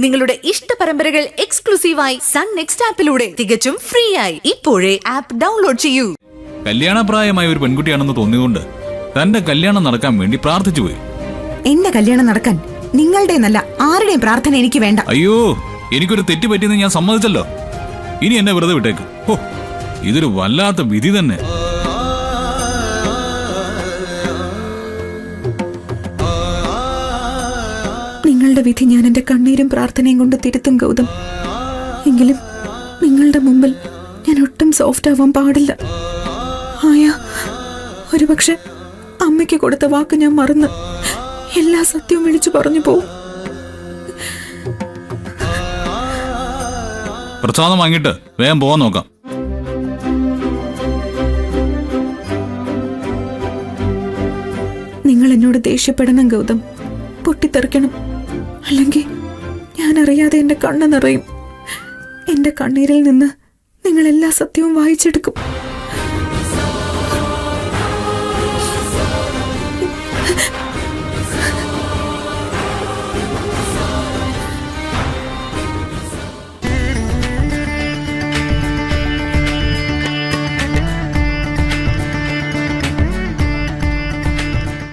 നിങ്ങളുടെ ഇഷ്ട പരമ്പരകൾ എക്സ്ക്ലൂസീവായി സൺ നെക്സ്റ്റ് ആപ്പിലൂടെ തികച്ചും ഫ്രീ ആയി ഇപ്പോഴേ ആപ്പ് ഡൗൺലോഡ് ചെയ്യൂ. കല്യാണപ്രായമായ ഒരു പെൺകുട്ടിയാണെന്ന് തോന്നിയതുകൊണ്ട് തന്റെ കല്യാണം നടക്കാൻ വേണ്ടി പ്രാർത്ഥിച്ചു പോയി. എന്റെ കല്യാണം നടക്കാൻ നിങ്ങളുടെ നല്ല ആരുടെയും പ്രാർത്ഥന എനിക്ക് വേണ്ട. അയ്യോ, എനിക്കൊരു തെറ്റ് പറ്റിയെന്ന് ഞാൻ സമ്മതിച്ചല്ലോ. ഇനി എന്നെ വെറുതെ വിട്ടേക്ക്. ഓ, ഇതൊരു വല്ലാത്ത വിധി തന്നെ. നിങ്ങളുടെ വിധി ഞാൻ എന്റെ കണ്ണീരും പ്രാർത്ഥനയും കൊണ്ട് തിരുത്തും ഗൗതം. എങ്കിലും നിങ്ങളുടെ മുമ്പിൽ ഞാൻ ഒട്ടും സോഫ്റ്റ് ആവാൻ പാടില്ല. ഒരുപക്ഷെ അമ്മയ്ക്ക് കൊടുത്ത വാക്ക് ഞാൻ മറന്ന് എല്ലാ സത്യവും വിളിച്ചു പറഞ്ഞു പോവും. പ്രസാദം വാങ്ങിട്ട് വേഗം പോവാൻ നോക്കാം. നിങ്ങൾ എന്നോട് ദേഷ്യപ്പെടണം ഗൗതം, പൊട്ടിത്തെറിക്കണം. അല്ലെങ്കിൽ ഞാൻ അറിയാതെ എന്റെ കണ്ണ് നിറയും. എന്റെ കണ്ണീരിൽ നിന്ന് നിങ്ങൾ എല്ലാ സത്യവും വായിച്ചെടുക്കും.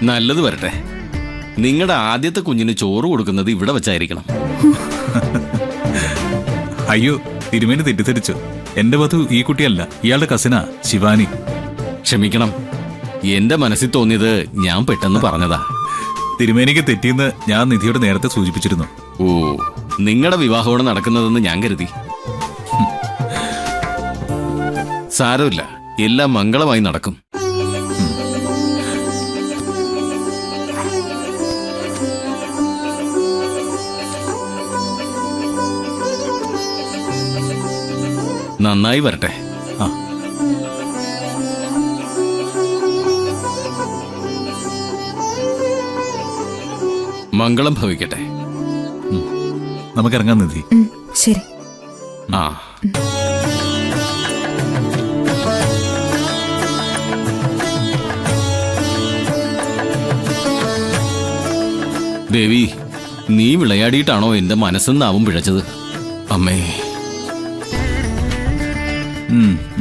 നല്ലത് വരട്ടെ. നിങ്ങളുടെ ആദ്യത്തെ കുഞ്ഞിന് ചോറ് കൊടുക്കുന്നത് ഇവിടെ വെച്ചായിരിക്കണം. അയ്യോ, തിരുമേനി തെറ്റിദ്ധരിച്ചു. എന്റെ വധു ഈ കുട്ടിയല്ല, ഇയാളുടെ കസിനാ ശിവാനി. ക്ഷമിക്കണം, എന്റെ മനസ്സിൽ തോന്നിയത് ഞാൻ പെട്ടെന്ന് പറഞ്ഞതാ. തിരുമേനിക്ക് തെറ്റിയെന്ന് ഞാൻ നിധിയോട് നേരത്തെ സൂചിപ്പിച്ചിരുന്നു. ഓ, നിങ്ങളുടെ വിവാഹമാണ് നടക്കുന്നതെന്ന് ഞാൻ കരുതി. സാരമില്ല, എല്ലാം മംഗളമായി നടക്കും. നന്നായി വരട്ടെ. മംഗളം ഭവിക്കട്ടെ. നമുക്കിറങ്ങാൻ നിധി. ശരി. ആ, ദേവി, നീ വിളയാടിയിട്ടാണോ എന്റെ മനസ്സെന്നാവും പിഴച്ചത്? അമ്മേ,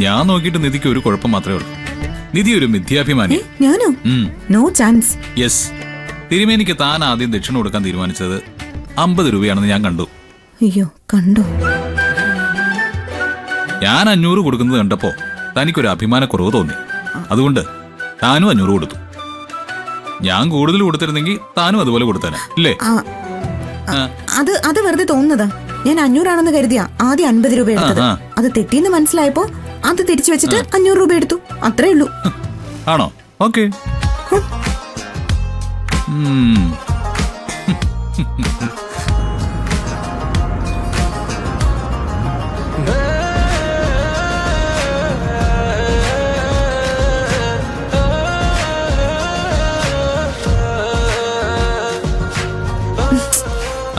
ഞാൻ നോക്കിയിട്ട് നിധിക്ക് ഒരു കുഴപ്പം മാത്രമേ ഉള്ളൂ. നിധി ഒരു മിഥ്യാഭിമാനി. ഞാനോ? No chance. യെസ്, തിരുമേനിക്ക് താൻ ആദ്യം ദക്ഷിണ കൊടുക്കാൻ തീരുമാനിച്ചത് 50 രൂപയാണെന്ന് ഞാൻ കണ്ടു. അയ്യോ, കണ്ടോ? ഞാൻ 500 കൊടുക്കുന്നത് കണ്ടപ്പോ തനിക്കൊരു അഭിമാനക്കുറവ് തോന്നി. അതുകൊണ്ട് താനും 500 കൊടുത്തു. ഞാൻ കൂടുതൽ കൊടുത്തിരുന്നെങ്കിൽ താനും അതുപോലെ കൊടുത്തേനെ, ഇല്ലേ? അത് വെറുതെ തോന്നുന്നതാ. ഞാൻ 500 ആണെന്ന് കരുതിയാ ആദ്യം 50 രൂപ എടുത്തത്. അത് തെറ്റിയെന്ന് മനസ്സിലായപ്പോ അത് തിരിച്ചു വെച്ചിട്ട് 500 രൂപ എടുത്തു. അത്രേ ഉള്ളൂ. ആണോ? ഓക്കെ.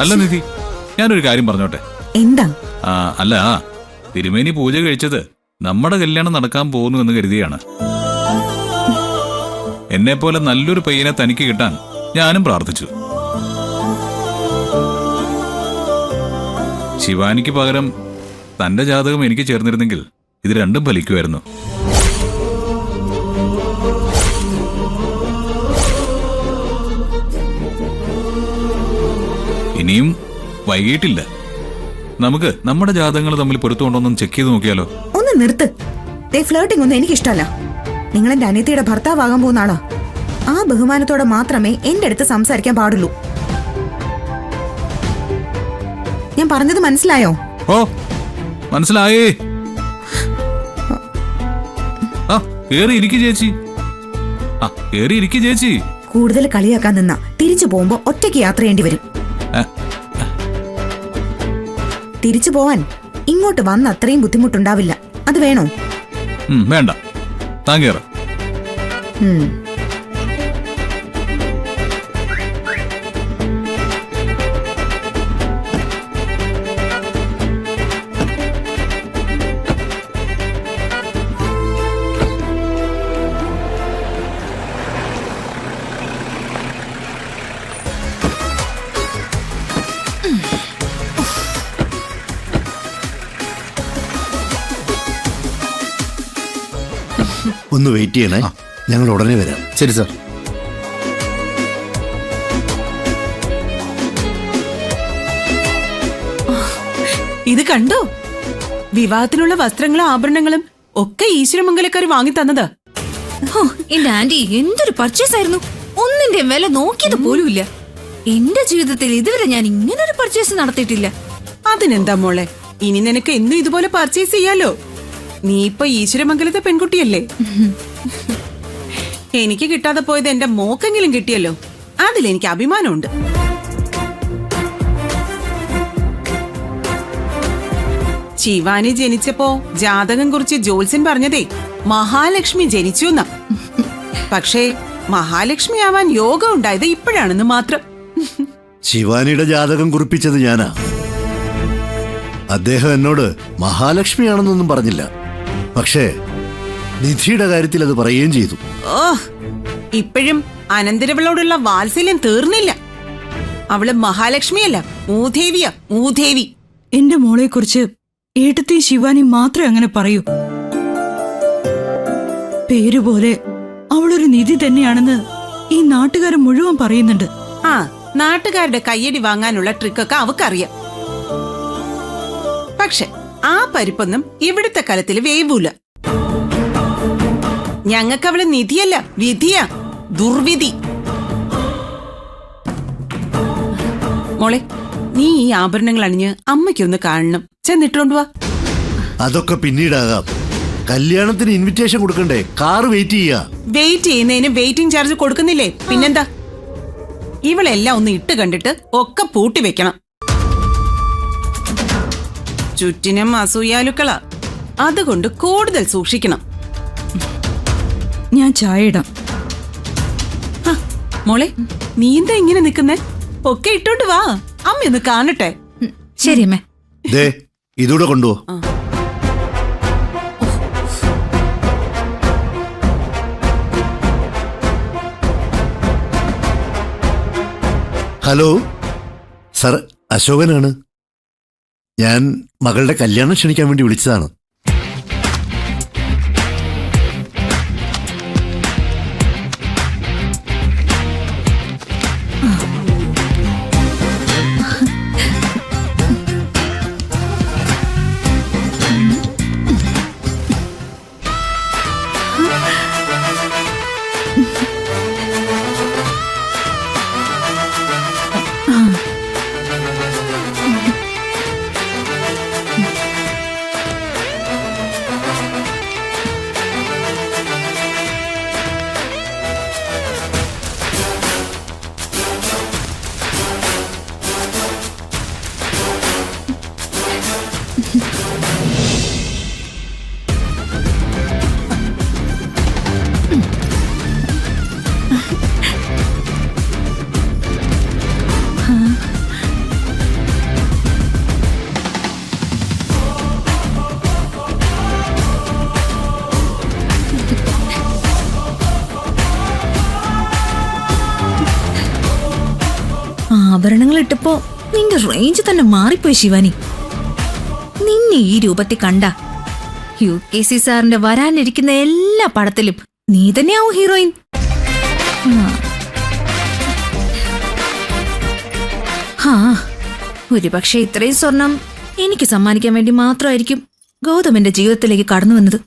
അല്ല നിധി, ഞാനൊരു കാര്യം പറഞ്ഞോട്ടെ? എന്താ? അല്ല, തിരുമേനി പൂജ കഴിച്ചത് നമ്മുടെ കല്യാണം നടക്കാൻ പോകുന്നു എന്ന് കരുതിയാണ്. എന്നെ പോലെ നല്ലൊരു പയ്യനെ തനിക്ക് കിട്ടാൻ ഞാനും പ്രാർത്ഥിച്ചു. ശിവാനിക്ക് പകരം തന്റെ ജാതകം എനിക്ക് ചേർന്നിരുന്നെങ്കിൽ ഇത് രണ്ടും ഫലിക്കുമായിരുന്നു. ഇനിയും വൈകിട്ടില്ല. നമുക്ക് നമ്മുടെ ജാതകങ്ങൾ തമ്മിൽ പൊരുത്തമുണ്ടോന്നും ചെക്ക് ചെയ്ത് നോക്കിയാലോ? ഒന്ന് നിർത്ത്. ഫ്ലേർട്ടിംഗ് ഒന്നും എനിക്കിഷ്ടല്ല. നിങ്ങൾ എന്റെ അനിയത്തിയുടെ ഭർത്താവാകാൻ പോകുന്ന ആളാ. ആ ബഹുമാനത്തോടെ മാത്രമേ എന്റെ അടുത്ത് സംസാരിക്കാൻ പാടുള്ളൂ. ഞാൻ പറഞ്ഞത് മനസ്സിലായോ? ഓ, മനസ്സിലായേ. കേറി ഇരിക്കു ചേച്ചി. കേറി ഇരിക്കു ചേച്ചി. കൂടുതൽ കളിയാക്കാൻ നിന്ന തിരിച്ചു പോകുമ്പോ ഒറ്റയ്ക്ക് യാത്ര ചെയ്യേണ്ടി വരും. തിരിച്ചു പോവാൻ ഇങ്ങോട്ട് വന്ന അത്രയും ബുദ്ധിമുട്ടുണ്ടാവില്ല. അത് വേണോ? വേണ്ട, താൻ കേറ. ഒന്ന് വെയിറ്റ് ചെയ്യണേ, ഞങ്ങൾ ഉടനെ വരാം. ശരി സാർ. ഇത് കണ്ടോ? വിവാഹത്തിനുള്ള വസ്ത്രങ്ങളും ആഭരണങ്ങളും ഒക്കെ ഈശ്വരമംഗലക്കാർ വാങ്ങി തന്നതാ. ഹോ, എന്റെ ആന്റി എന്തൊരു പർച്ചേസ് ആയിരുന്നു. ഒന്നിന്റെ വില നോക്കിയത് പോലുമില്ല. എന്റെ ജീവിതത്തിൽ ഇതുവരെ ഞാൻ ഇങ്ങനൊരു പർച്ചേസ് നടത്തിയിട്ടില്ല. അതിനെന്താ മോളെ, ഇനി നിനക്ക് എന്നും ഇതുപോലെ പർച്ചേസ് ചെയ്യാലോ. നീ ഇപ്പൊ ഈശ്വരമംഗലത്തെ പെൺകുട്ടിയല്ലേ. എനിക്ക് കിട്ടാതെ പോയത് എന്റെ മോക്കെങ്കിലും കിട്ടിയല്ലോ, അതിലെനിക്ക് അഭിമാനമുണ്ട്. ശിവാനി ജനിച്ചപ്പോ ജാതകം കുറിച്ച് ജോത്സ്യൻ പറഞ്ഞതേ മഹാലക്ഷ്മി ജനിച്ചു എന്നാ. പക്ഷേ മഹാലക്ഷ്മി ആവാൻ യോഗം ഉണ്ടായത് ഇപ്പോഴാണെന്ന് മാത്രം. ശിവാനിയുടെ ജാതകം കുറിപ്പിച്ചത് ഞാനാ. അദ്ദേഹം എന്നോട് മഹാലക്ഷ്മിയാണെന്നൊന്നും പറഞ്ഞില്ല. പക്ഷേ നിധിയുടെ കാര്യത്തിൽ അത് പറയുകയും ചെയ്തു. ഓ, ഇപ്പോഴും അനന്തരവളോടുള്ള വാത്സല്യം തീർന്നില്ല. അവള് മഹാലക്ഷ്മിയല്ല, മൂദേവിയാ, മൂദേവി. എന്റെ മോളെ കുറിച്ച് ഏട്ടത്തെ ശിവാനി മാത്രമേ അങ്ങനെ പറയൂ. പേരുപോലെ അവളൊരു നിധി തന്നെയാണെന്ന് ഈ നാട്ടുകാരൻ മുഴുവൻ പറയുന്നുണ്ട്. ആ, നാട്ടുകാരുടെ കയ്യടി വാങ്ങാനുള്ള ട്രിക്കൊക്കെ അവക്കറിയാം. പക്ഷെ ആ പരിപ്പൊന്നും ഇവിടുത്തെ കലത്തിൽ വേവൂല. ഞങ്ങൾക്കവള് നിധിയല്ല, വിധിയാ, ദുർവിധി. മോളെ, നീ ഈ ആഭരണങ്ങൾ അണിഞ്ഞ് അമ്മയ്ക്കൊന്ന് കാണണം. ചെന്നിട്ടോണ്ട് വാ. അതൊക്കെ പിന്നീടാകാം. കല്യാണത്തിന് ഇൻവിറ്റേഷൻ കൊടുക്കണ്ടേ? കാറ് വെയിറ്റ് ചെയ്യാ. വെയിറ്റ് ചെയ്യുന്നതിന് വെയിറ്റിംഗ് ചാർജ് കൊടുക്കുന്നില്ലേ? പിന്നെന്താ? ഇവളെല്ലാം ഒന്ന് ഇട്ട് കണ്ടിട്ട് ഒക്കെ പൂട്ടി വെക്കണം. ചുറ്റിനും അസൂയാലുക്കളാ, അതുകൊണ്ട് കൂടുതൽ സൂക്ഷിക്കണം. ഞാൻ ചായ ഇടാം. മോളെ, നീ എന്താ ഇങ്ങനെ നിക്കുന്നേ? ഒക്കെ ഇട്ടോണ്ട് വാ, അമ്മയൊന്ന് കാണട്ടെ. ശരി അമ്മേ. ദേ, ഇതൂടെ കൊണ്ടുപോ. ഹലോ സർ, അശോകനാണ്. ഞാൻ മകളുടെ കല്യാണം ക്ഷണിക്കാൻ വേണ്ടി വിളിച്ചതാണ്. ആഭരണങ്ങൾ ഇട്ടപ്പോ നിന്റെ റേഞ്ച് തന്നെ മാറിപ്പോയി ശിവാനി. നിന്നെ ഈ രൂപത്തിൽ കണ്ട UKC സാറിന്റെ വരാനിരിക്കുന്ന എല്ലാ പടത്തിലും നീ തന്നെയാവും ഹീറോയിൻ. ഒരുപക്ഷെ ഇത്രയും സ്വർണം എനിക്ക് സമ്മാനിക്കാൻ വേണ്ടി മാത്രമായിരിക്കും ഗൗതമിന്റെ ജീവിതത്തിലേക്ക് കടന്നു വന്നത്.